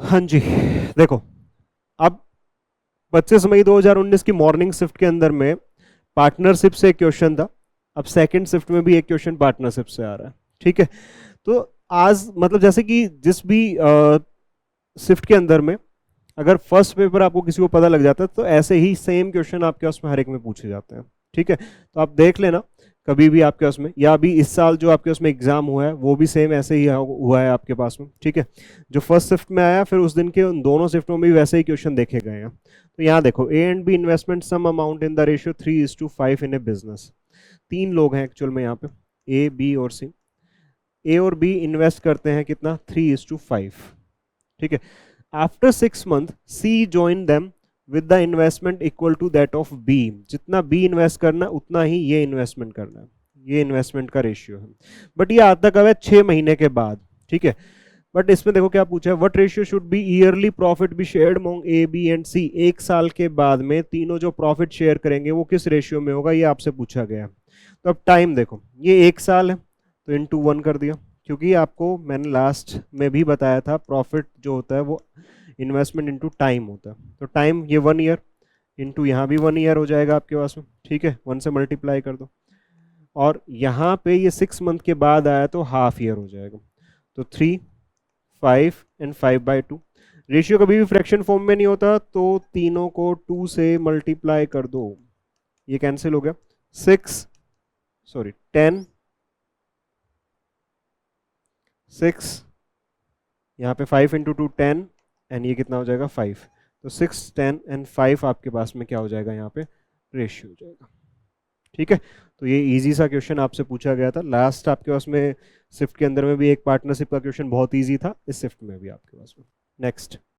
हाँ जी, देखो, अब 25 मई 2019 की मॉर्निंग शिफ्ट के अंदर में पार्टनरशिप से एक क्वेश्चन था। अब सेकंड शिफ्ट में भी एक क्वेश्चन पार्टनरशिप से आ रहा है। ठीक है, तो आज मतलब जैसे कि जिस भी शिफ्ट के अंदर में अगर फर्स्ट पेपर आपको किसी को पता लग जाता है तो ऐसे ही सेम क्वेश्चन आपके उसमें हर एक में पूछे जाते हैं। ठीक है, तो आप देख लेना कभी भी आपके उसमें, या अभी इस साल जो आपके उसमें एग्जाम हुआ है वो भी सेम ऐसे ही हुआ है आपके पास में। ठीक है, जो फर्स्ट शिफ्ट में आया फिर उस दिन के उन दोनों शिफ्टों में भी वैसे ही क्वेश्चन देखे गए हैं। तो यहाँ देखो, A and B investment some amount in the ratio 3:5 in a business. तीन लोग हैं एक्चुअल में यहाँ पे, ए बी और सी। ए और बी इन्वेस्ट करते हैं कितना, 3:5। ठीक है, after 6 month C join them with the investment equal to that of B. जितना बी इन्वेस्ट करना उतना ही ये इन्वेस्टमेंट करना है, ये इन्वेस्टमेंट का रेशियो है। बट ये आता कब है, 6 महीने के बाद। ठीक है, बट इसमें देखो क्या पूछा है, what ratio should be yearly profit be shared among A B and C. एक साल के बाद में तीनों जो प्रॉफिट शेयर करेंगे वो किस रेशियो में होगा, ये आपसे पूछा गया। तो अब टाइम देखो, ये 1 साल है तो *1 कर दिया, क्योंकि आपको मैंने लास्ट में भी बताया था प्रॉफिट जो होता है वो इन्वेस्टमेंट इनटू टाइम होता है। तो टाइम ये 1 ईयर इंटू यहाँ भी 1 ईयर हो जाएगा आपके पास में। ठीक है, 1 से मल्टीप्लाई कर दो, और यहाँ पे ये 6 मंथ के बाद आया तो हाफ ईयर हो जाएगा। तो 3, 5 एंड 5/2। रेशियो कभी भी फ्रैक्शन फॉर्म में नहीं होता, तो तीनों को 2 से मल्टीप्लाई कर दो, ये कैंसिल हो गया। 10, 6, यहाँ पे 5 इंटू 2 10, एंड ये कितना हो जाएगा 5। तो 6, 10 एंड 5 आपके पास में क्या हो जाएगा, यहाँ पे रेशियो हो जाएगा। ठीक है, तो ये इजी सा क्वेश्चन आपसे पूछा गया था लास्ट आपके पास में शिफ्ट के अंदर में भी। एक पार्टनरशिप का क्वेश्चन बहुत इजी था, इस शिफ्ट में भी आपके पास में। नेक्स्ट।